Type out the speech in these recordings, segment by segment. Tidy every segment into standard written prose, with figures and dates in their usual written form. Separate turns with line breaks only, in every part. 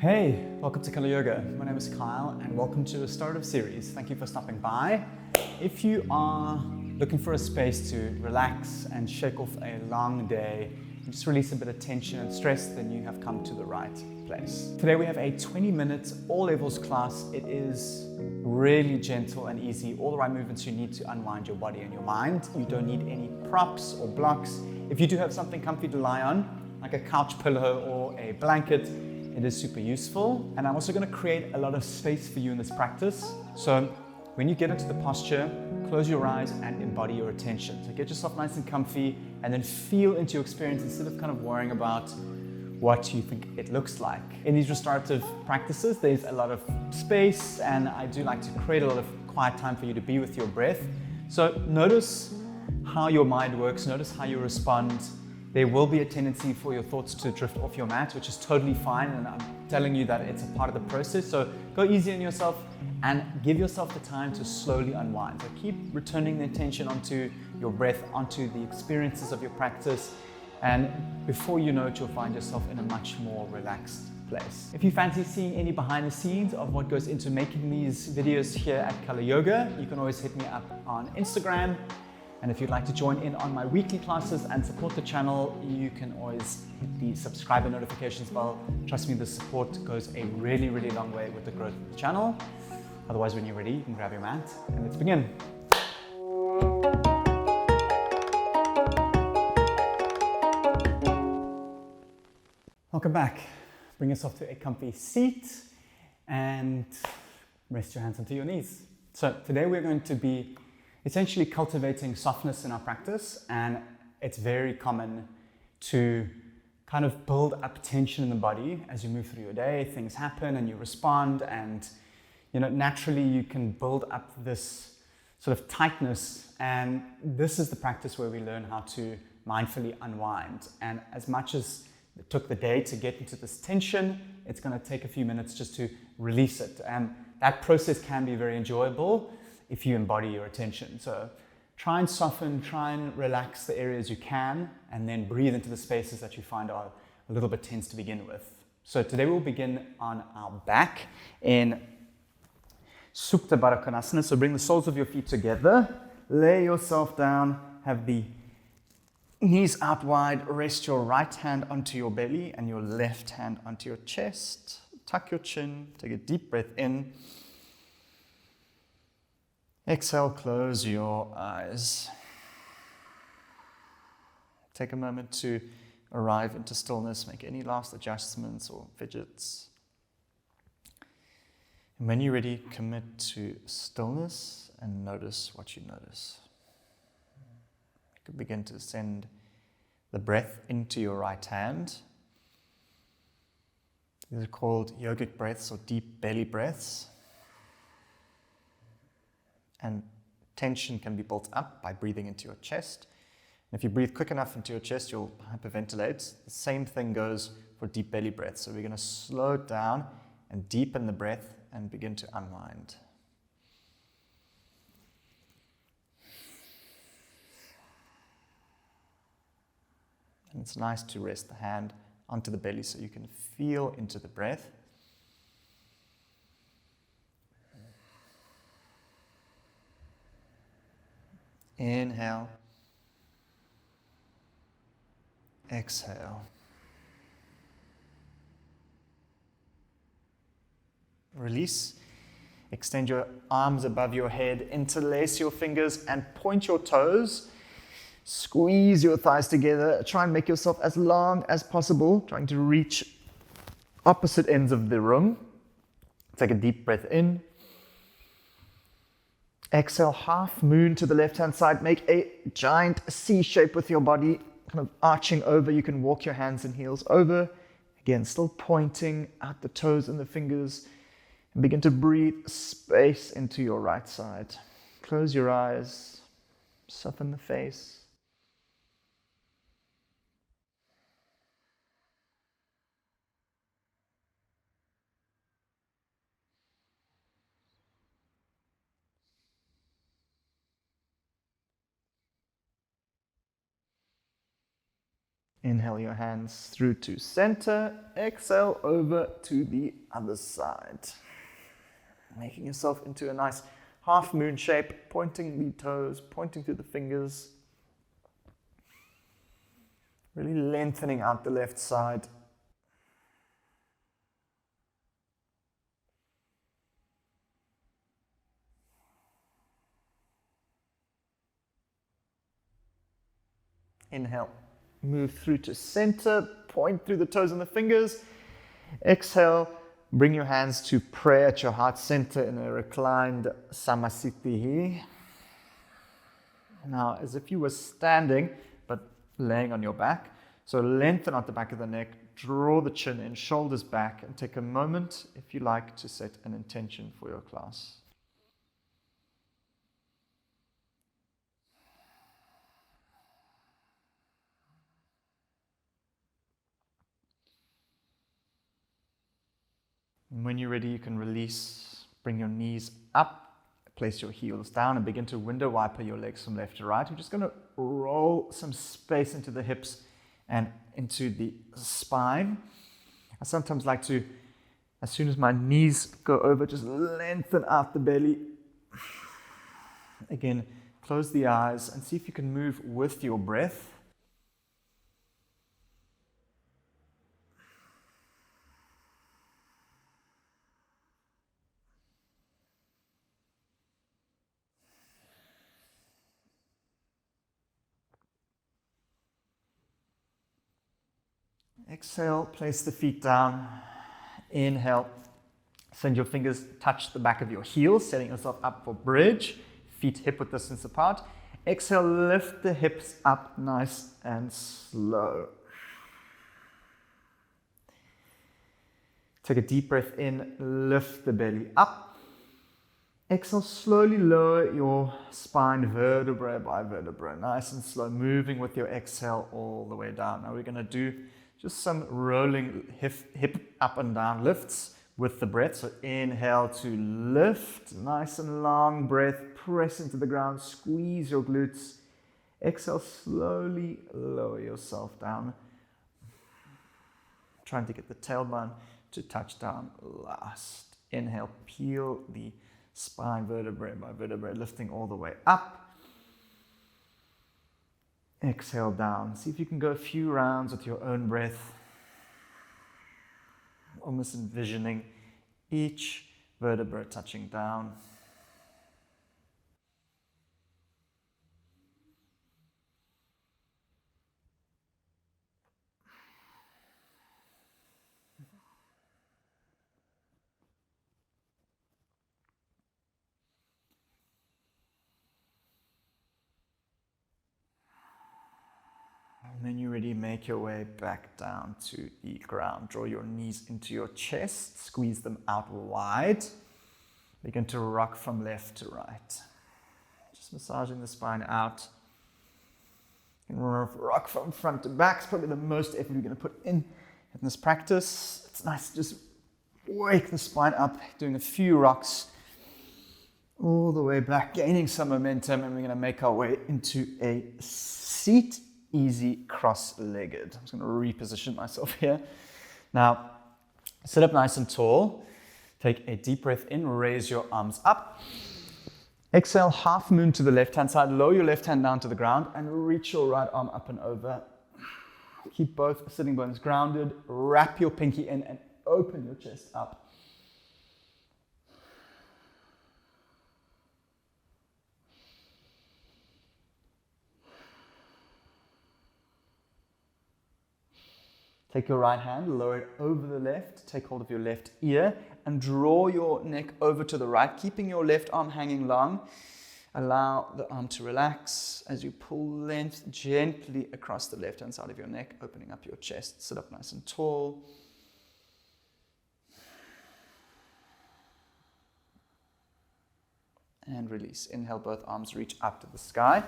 Hey, welcome to Color Yoga. My name is Kyle and welcome to Restorative Series. Thank you for stopping by. If you are looking for a space to relax and shake off a long day and just release a bit of tension and stress, then you have come to the right place. Today we have a 20-minute all levels class. It is really gentle and easy. All the right movements you need to unwind your body and your mind. You don't need any props or blocks. If you do have something comfy to lie on, like a couch pillow or a blanket, it is super useful. And I'm also going to create a lot of space for you in this practice. So when you get into the posture, close your eyes and embody your attention. So get yourself nice and comfy and then feel into your experience instead of kind of worrying about what you think it looks like. In these restorative practices, there's a lot of space and I do like to create a lot of quiet time for you to be with your breath. So notice how your mind works, notice how you respond. There will be a tendency for your thoughts to drift off your mat, which is totally fine, and I'm telling you that it's a part of the process. So go easy on yourself and give yourself the time to slowly unwind. So keep returning the attention onto your breath, onto the experiences of your practice, and before you know it, you'll find yourself in a much more relaxed place. If you fancy seeing any behind the scenes of what goes into making these videos here at Color Yoga, you can always hit me up on Instagram. And if you'd like to join in on my weekly classes and support the channel, you can always hit the subscribe and notifications bell. Trust me, the support goes a really, really long way with the growth of the channel. Otherwise, when you're ready, you can grab your mat and let's begin. Welcome back. Bring yourself to a comfy seat and rest your hands onto your knees. So today we're going to be essentially cultivating softness in our practice, and it's very common to kind of build up tension in the body as you move through your day. Things happen and you respond, and naturally you can build up this sort of tightness, and this is the practice where we learn how to mindfully unwind. And as much as it took the day to get into this tension, it's going to take a few minutes just to release it, and that process can be very enjoyable if you embody your attention. So try and soften, try and relax the areas you can, and then breathe into the spaces that you find are a little bit tense to begin with. So today we'll begin on our back in Supta Baddha Konasana. So bring the soles of your feet together, lay yourself down, have the knees out wide, rest your right hand onto your belly and your left hand onto your chest. Tuck your chin, take a deep breath in. Exhale, close your eyes. Take a moment to arrive into stillness, make any last adjustments or fidgets. And when you're ready, commit to stillness and notice what you notice. You can begin to send the breath into your right hand. These are called yogic breaths or deep belly breaths. And tension can be built up by breathing into your chest. And if you breathe quick enough into your chest, you'll hyperventilate. The same thing goes for deep belly breaths. So we're going to slow it down and deepen the breath and begin to unwind. And it's nice to rest the hand onto the belly so you can feel into the breath. Inhale, exhale. Release. Extend your arms above your head, interlace your fingers and point your toes. Squeeze your thighs together. Try and make yourself as long as possible, trying to reach opposite ends of the room. Take a deep breath in. Exhale, half moon to the left-hand side. Make a giant C shape with your body, kind of arching over. You can walk your hands and heels over. Again, still pointing out the toes and the fingers. And begin to breathe space into your right side. Close your eyes. Soften the face. Inhale your hands through to center. Exhale over to the other side. Making yourself into a nice half moon shape, pointing the toes, pointing through the fingers. Really lengthening out the left side. Inhale, move through to center, point through the toes and the fingers. Exhale, bring your hands to prayer at your heart center in a reclined samasthiti. Now, as if you were standing, but laying on your back. So lengthen out the back of the neck, draw the chin in, shoulders back, and take a moment, if you like, to set an intention for your class. And when you're ready, you can release, bring your knees up, place your heels down, and begin to window wiper your legs from left to right. We're just going to roll some space into the hips and into the spine. I sometimes like to, as soon as my knees go over, just lengthen out the belly. Again, close the eyes and see if you can move with your breath. Exhale, place the feet down. Inhale, send your fingers, touch the back of your heels, setting yourself up for bridge. Feet hip-width distance apart. Exhale, lift the hips up nice and slow. Take a deep breath in, lift the belly up. Exhale, slowly lower your spine vertebra by vertebra. Nice and slow, moving with your exhale all the way down. Now we're going to do just some rolling hip up and down lifts with the breath. So inhale to lift, nice and long breath, press into the ground, squeeze your glutes. Exhale, slowly lower yourself down. Trying to get the tailbone to touch down last. Inhale, peel the spine vertebrae by vertebrae, lifting all the way up. Exhale down. See if you can go a few rounds with your own breath. Almost envisioning each vertebra touching down. When you're ready, make your way back down to the ground. Draw your knees into your chest, squeeze them out wide. Begin to rock from left to right. Just massaging the spine out. You can rock from front to back. It's probably the most effort you're going to put in this practice. It's nice to just wake the spine up, doing a few rocks all the way back, gaining some momentum, and we're going to make our way into a seat. Easy cross-legged. I'm just going to reposition myself here. Now, sit up nice and tall. Take a deep breath in, raise your arms up. Exhale, half moon to the left-hand side. Lower your left hand down to the ground and reach your right arm up and over. Keep both sitting bones grounded. Wrap your pinky in and open your chest up. Take your right hand, lower it over the left, take hold of your left ear, and draw your neck over to the right, keeping your left arm hanging long. Allow the arm to relax as you pull length gently across the left-hand side of your neck, opening up your chest. Sit up nice and tall. And release. Inhale, both arms reach up to the sky.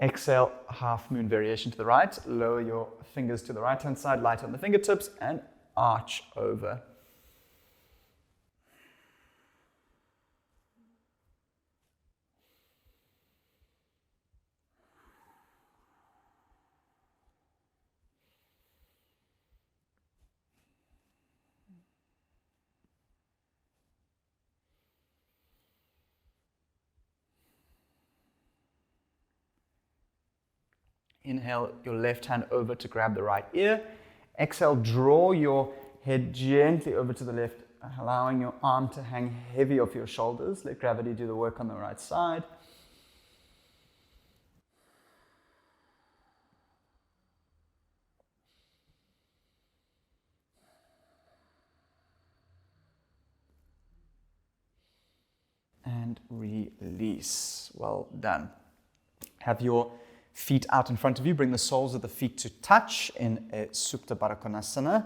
Exhale, half moon variation to the right. Lower your fingers to the right-hand side, light on the fingertips, and arch over. Inhale your left hand over to grab the right ear. Exhale, draw your head gently over to the left, allowing your arm to hang heavy off your shoulders. Let gravity do the work on the right side. And release. Well done. Have your feet out in front of you. Bring the soles of the feet to touch in a Supta Baddha Konasana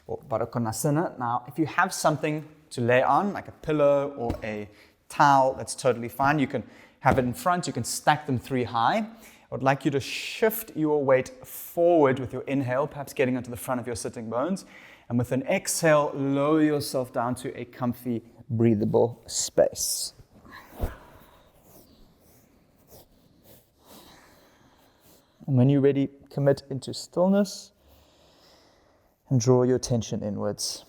or Baddha Konasana. Now, if you have something to lay on, like a pillow or a towel, that's totally fine. You can have it in front. You can stack them 3 high. I would like you to shift your weight forward with your inhale, perhaps getting onto the front of your sitting bones. And with an exhale, lower yourself down to a comfy, breathable space. And when you're ready, commit into stillness and draw your attention inwards.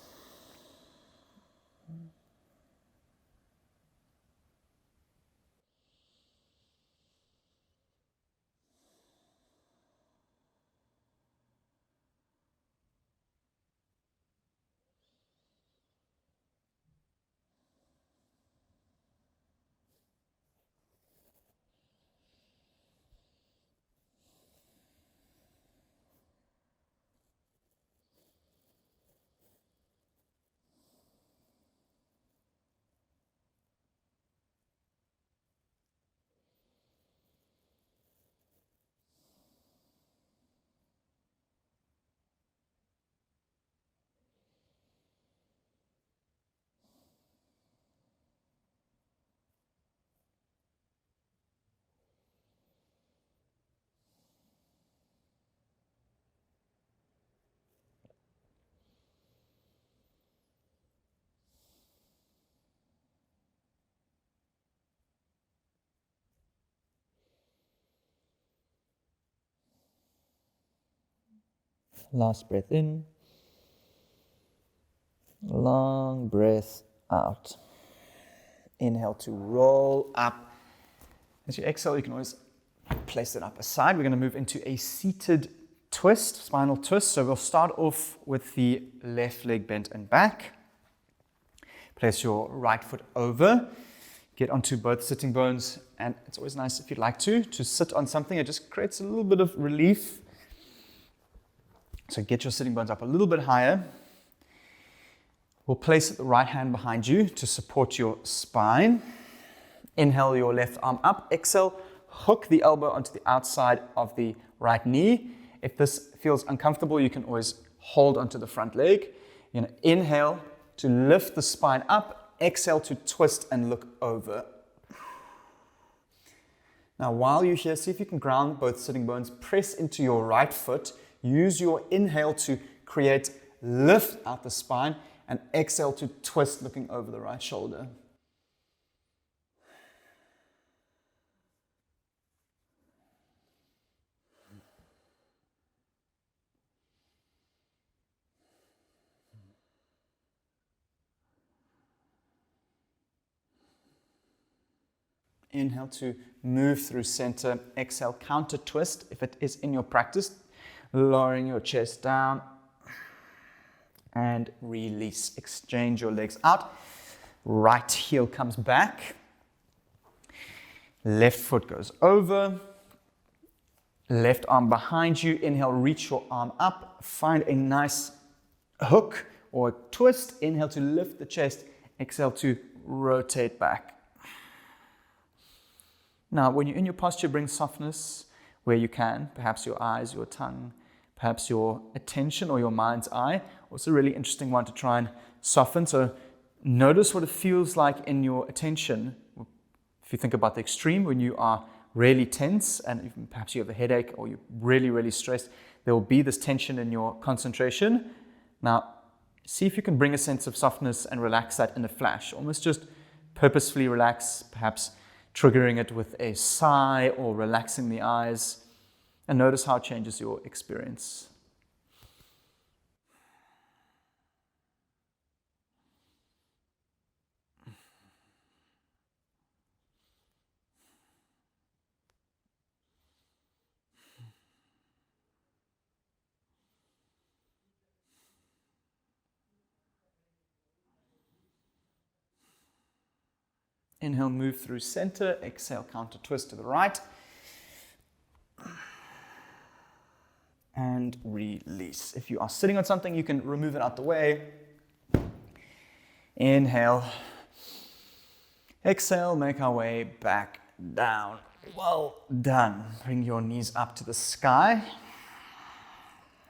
Last breath in. Long breath out. Inhale to roll up. As you exhale, you can always place it up aside. We're going to move into a seated twist, spinal twist. So we'll start off with the left leg bent and back. Place your right foot over. Get onto both sitting bones. And it's always nice, if you'd like to sit on something. It just creates a little bit of relief. So get your sitting bones up a little bit higher. We'll place the right hand behind you to support your spine. Inhale your left arm up. Exhale, hook the elbow onto the outside of the right knee. If this feels uncomfortable, you can always hold onto the front leg. You're going to inhale to lift the spine up. Exhale to twist and look over. Now, while you're here, see if you can ground both sitting bones. Press into your right foot. Use your inhale to create lift out the spine and exhale to twist looking over the right shoulder. Inhale to move through center. Exhale, counter twist if it is in your practice. Lowering your chest down and release. Exchange your legs out. Right heel comes back. Left foot goes over. Left arm behind you. Inhale, reach your arm up. Find a nice hook or a twist. Inhale to lift the chest. Exhale to rotate back. Now, when you're in your posture, bring softness where you can. Perhaps your eyes, your tongue, perhaps your attention or your mind's eye. Also a really interesting one to try and soften. So notice what it feels like in your attention. If you think about the extreme, when you are really tense and perhaps you have a headache or you're really, really stressed, there will be this tension in your concentration. Now, see if you can bring a sense of softness and relax that in a flash. Almost just purposefully relax, perhaps triggering it with a sigh or relaxing the eyes. And notice how it changes your experience. Inhale, move through center. Exhale, counter twist to the right. And release. If you are sitting on something, you can remove it out the way. Inhale. Exhale, make our way back down. Well done. Bring your knees up to the sky.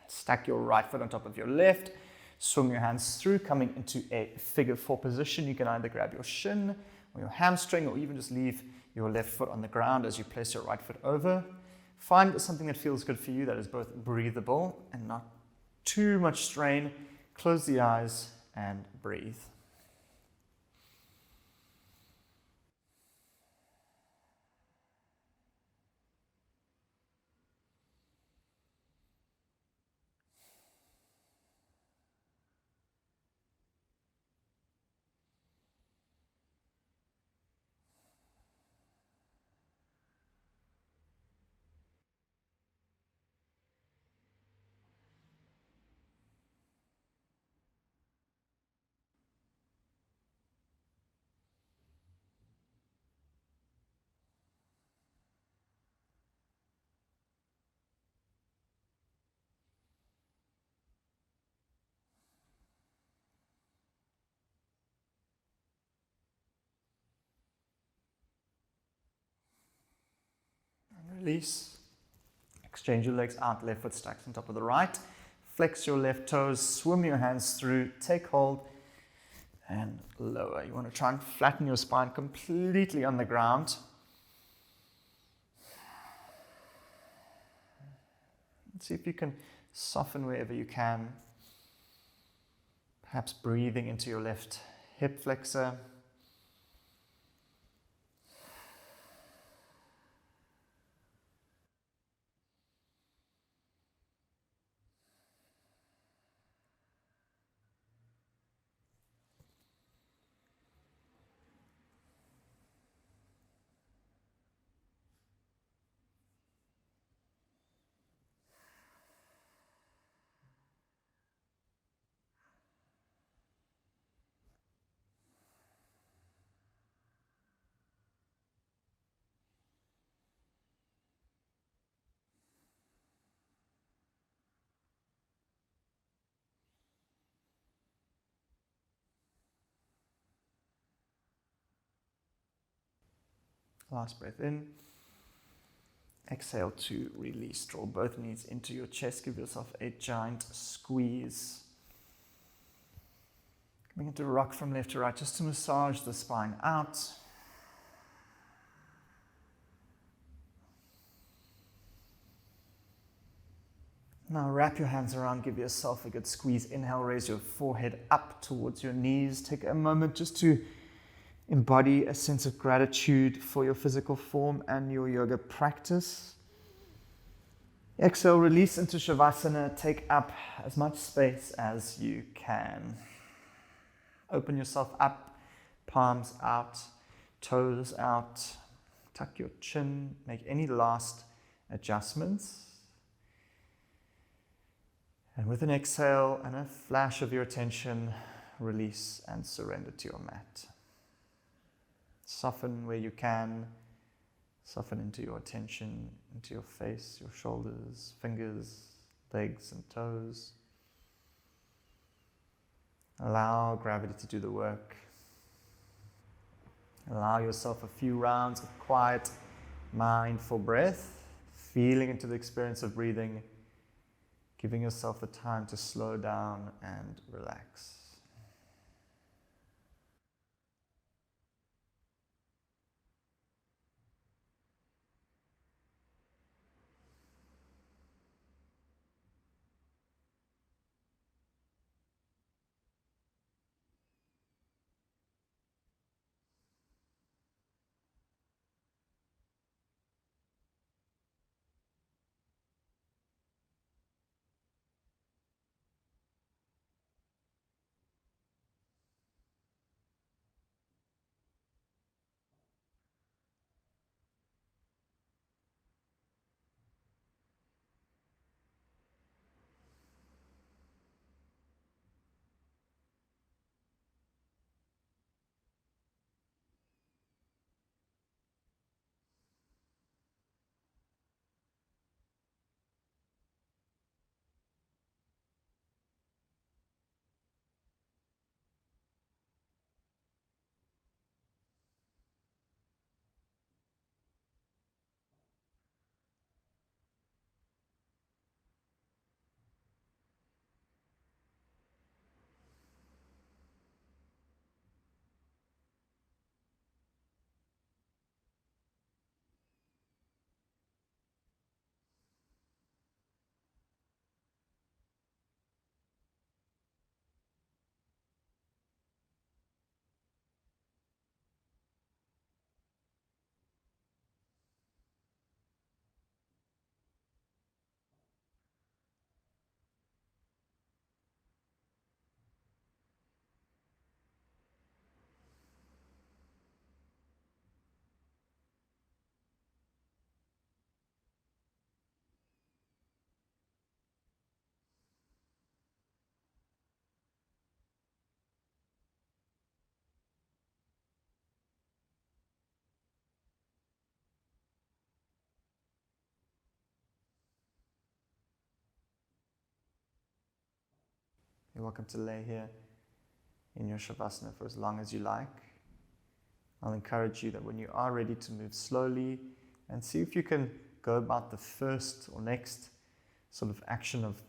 Stack your right foot on top of your left. Swing your hands through, coming into a figure 4 position. You can either grab your shin or your hamstring, or even just leave your left foot on the ground as you place your right foot over. Find something that feels good for you, that is both breathable and not too much strain. Close the eyes and breathe. Release. Exchange your legs out, left foot stacks on top of the right. Flex your left toes, swim your hands through, take hold, and lower. You want to try and flatten your spine completely on the ground. See if you can soften wherever you can. Perhaps breathing into your left hip flexor. Last breath in. Exhale to release. Draw both knees into your chest. Give yourself a giant squeeze. Coming into rock from left to right, just to massage the spine out. Now wrap your hands around, give yourself a good squeeze. Inhale, raise your forehead up towards your knees. Take a moment just to embody a sense of gratitude for your physical form and your yoga practice. Exhale, release into Shavasana. Take up as much space as you can. Open yourself up, palms out, toes out. Tuck your chin. Make any last adjustments. And with an exhale and a flash of your attention, release and surrender to your mat. Soften where you can. Soften into your attention, into your face, your shoulders, fingers, legs and toes. Allow gravity to do the work. Allow yourself a few rounds of quiet, mindful breath, feeling into the experience of breathing, giving yourself the time to slow down and relax. You're welcome to lay here in your Shavasana for as long as you like. I'll encourage you that when you are ready to move slowly and see if you can go about the first or next sort of action of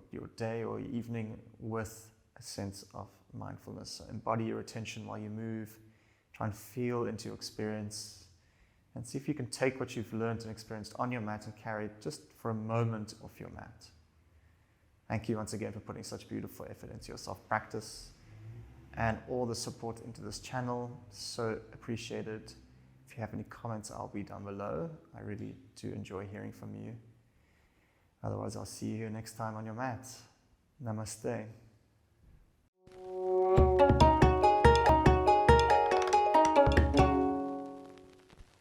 your day or your evening with a sense of mindfulness. So embody your attention while you move. Try and feel into your experience and see if you can take what you've learned and experienced on your mat and carry it just for a moment off your mat. Thank you once again for putting such beautiful effort into your self-practice and all the support into this channel. So appreciated. If you have any comments, I'll be down below. I really do enjoy hearing from you. Otherwise, I'll see you next time on your mat. Namaste.